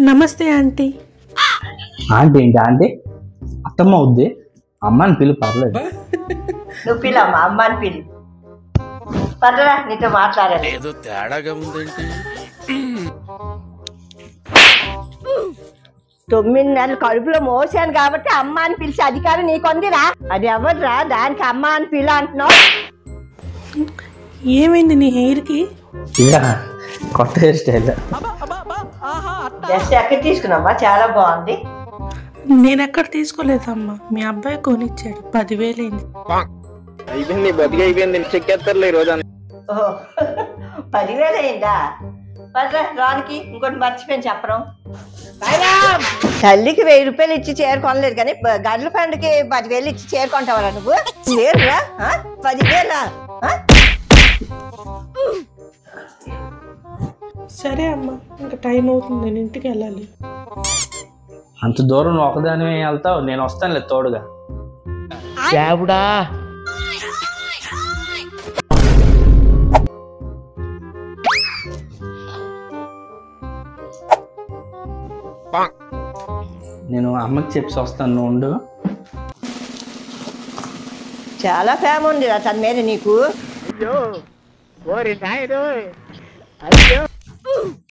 నమస్తే aunty. Aunty ఏంటి aunty? అత్తమ్మ అవుద్ది, అమ్మని పిలు పర్లేదు. నువ్వు పిల్లమ్మా, అమ్మని పిలు. పర్లేదా, నీతో మాట్లాడాలి. ఏదో తేడాగా ఉందేంటి? 9 నెలలు కడుపులో మోసాను కాబట్టి అమ్మ అని పిలిచే అధికారం నీకుందిరా. అది ఎవరురా దానికి అమ్మ అని పిల్ల అంటున్నావు? ఏమైంది నీ హెయిర్కి? కొత్త హెయిర్ స్టైల్. జస్ట్ ఎక్కడ తీసుకున్నామ్మా? చాలా బాగుంది. నేను ఎక్కడ తీసుకోలేదమ్మా, మీ అబ్బాయి కొనిచ్చాడు. 10,000 అయింది. అయిపోయింది, బతికి అయిపోయింది. చెక్కేస్తారులే ఈ రోజు. ఓహో 10,000 అయిందా? పర్లే రానికి ఇంకోటి మర్చిపోయింది చెప్పడం. తల్లికి 1000 రూపాయలు ఇచ్చి చేరుకోలేదు కానీ గడ్ల పండుకి 10,000 ఇచ్చి చేరుకుంటావరా నువ్వు? లేరురా 10,000. సరే అమ్మా, ఇంకా టైం అవుతుంది, నేను ఇంటికి వెళ్ళాలి. అంత దూరం నువ్వు ఒకదానివే వెళ్తావు, నేను వస్తానులే తోడుగా. నేను అమ్మకి చెప్పి వస్తాను, నువ్వు ఉండు. చాలా ఫేమ్ ఉంది తన మీద నీకు. అయ్యో ఓరి నాయుడు, అయ్యో.